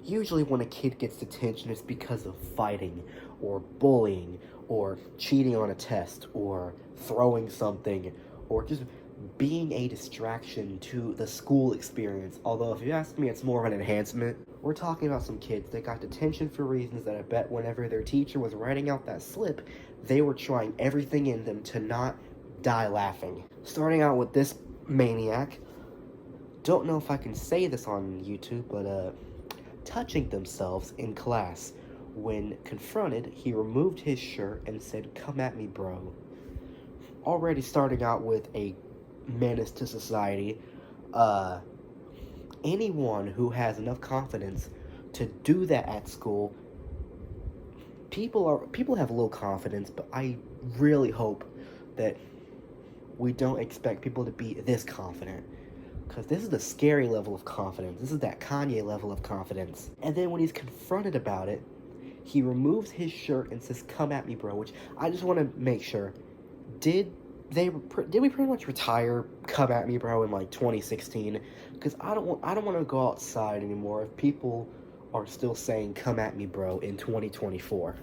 Usually when a kid gets detention, it's because of fighting, or bullying, or cheating on a test, or throwing something, or just being a distraction to the school experience. Although, if you ask me, it's more of an enhancement. We're talking about some kids that got detention for reasons that I bet whenever their teacher was writing out that slip, they were trying everything in them to not die laughing. Starting out with this maniac, don't know if I can say this on YouTube, but touching themselves in class. When confronted, he removed his shirt and said, "Come at me, bro." Already starting out with a menace to society. Anyone who has enough confidence to do that at school, people have low confidence, but I really hope that we don't expect people to be this confident. Because this is the scary level of confidence. This is that Kanye level of confidence. And then when he's confronted about it, he removes his shirt and says, "Come at me, bro," which I just want to make sure. Did we pretty much retire "Come at me, bro" in like 2016? Because I don't want to go outside anymore if people are still saying "Come at me, bro" in 2024.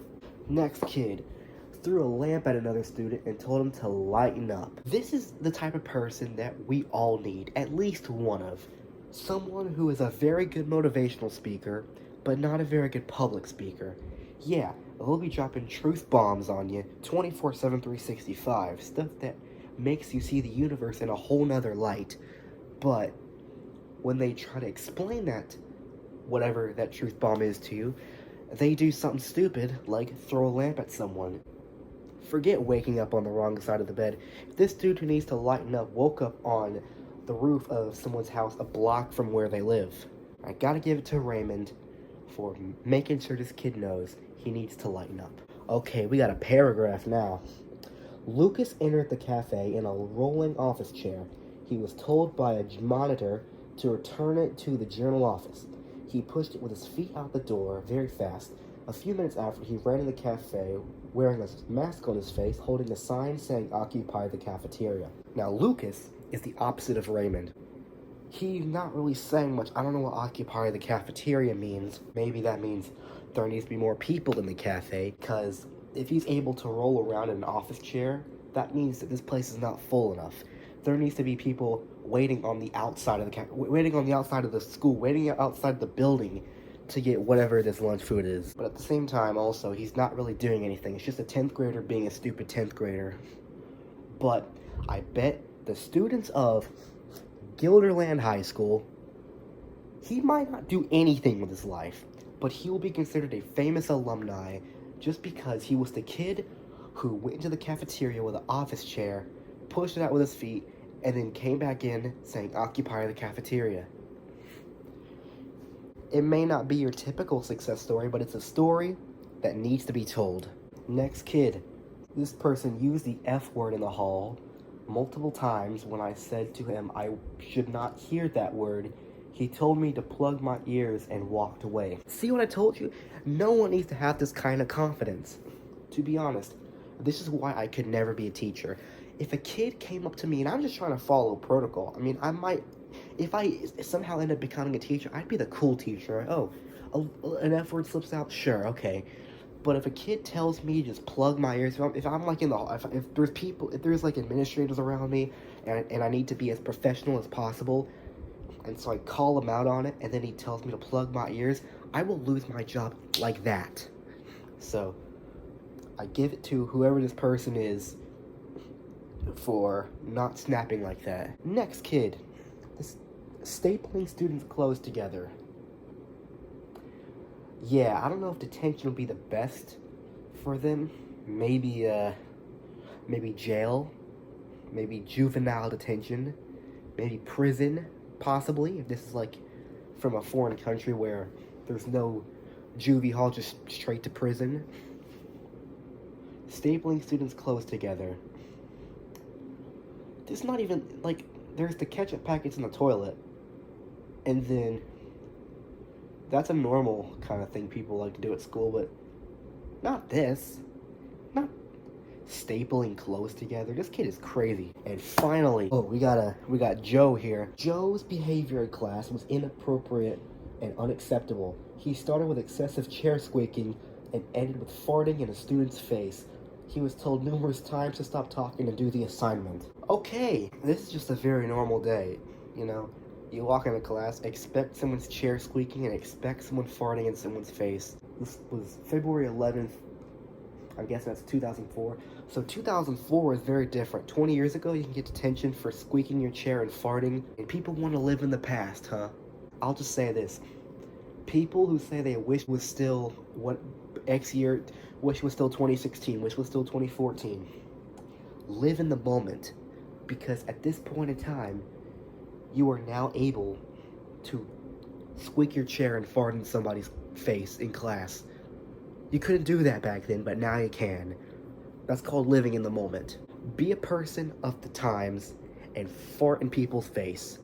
Next kid threw a lamp at another student and told him to lighten up. This is the type of person that we all need, at least one of. Someone who is a very good motivational speaker, but not a very good public speaker. Yeah, they'll be dropping truth bombs on you 24/7, 365, stuff that makes you see the universe in a whole nother light. But when they try to explain that, whatever that truth bomb is to you, they do something stupid like throw a lamp at someone. Forget waking up on the wrong side of the bed. If this dude who needs to lighten up woke up on the roof of someone's house a block from where they live, I gotta give it to Raymond for making sure this kid knows he needs to lighten up. Okay, we got a paragraph now. Lucas entered the cafe in a rolling office chair. He was told by a monitor to return it to the journal office. He pushed it with his feet out the door very fast. A few minutes after, he ran in the cafe wearing a mask on his face, holding a sign saying "Occupy the cafeteria." Now, Lucas is the opposite of Raymond. He's not really saying much. I don't know what "Occupy the cafeteria" means. Maybe that means there needs to be more people in the cafe, because if he's able to roll around in an office chair, that means that this place is not full enough. There needs to be people waiting on the outside of waiting on the outside of the school, waiting outside the building to get whatever this lunch food is. But at the same time, also, he's not really doing anything. It's just a 10th grader being a stupid 10th grader. But I bet the students of Gilderland High School, he might not do anything with his life, but he will be considered a famous alumni just because he was the kid who went into the cafeteria with an office chair, pushed it out with his feet, and then came back in saying "Occupy the cafeteria." It may not be your typical success story, but it's a story that needs to be told. Next kid. This person used the F word in the hall multiple times. When I said to him I should not hear that word, he told me to plug my ears and walked away. See what I told you? No one needs to have this kind of confidence. To be honest, this is why I could never be a teacher. If a kid came up to me, and I'm just trying to follow protocol, I mean, I might, if I somehow end up becoming a teacher, I'd be the cool teacher. Oh, an F word slips out? Sure, okay. But if a kid tells me to just plug my ears, if I'm like in the, if there's people, if there's like administrators around me, and I need to be as professional as possible, and so I call him out on it, and then he tells me to plug my ears, I will lose my job like that. So, I give it to whoever this person is for not snapping like that. Next kid. This stapling students' clothes together. Yeah, I don't know if detention would be the best for them. Maybe jail. Maybe juvenile detention. Maybe prison, possibly, if this is like from a foreign country where there's no juvie hall, just straight to prison. Stapling students' clothes together. There's not even, like, there's the ketchup packets in the toilet, and then that's a normal kind of thing people like to do at school, but not this. Not stapling clothes together. This kid is crazy. And finally, we got Joe here. Joe's behavior in class was inappropriate and unacceptable. He started with excessive chair squeaking and ended with farting in a student's face. He was told numerous times to stop talking and do the assignment. Okay, this is just a very normal day, you know? You walk into class, expect someone's chair squeaking, and expect someone farting in someone's face. This was February 11th, I'm guessing that's 2004. So 2004 is very different. 20 years ago, you can get detention for squeaking your chair and farting, and people want to live in the past, huh? I'll just say this. People who say they wish was still what X year, wish was still 2016, wish was still 2014, live in the moment, because at this point in time, you are now able to squeak your chair and fart in somebody's face in class. You couldn't do that back then, but now you can. That's called living in the moment. Be a person of the times and fart in people's face.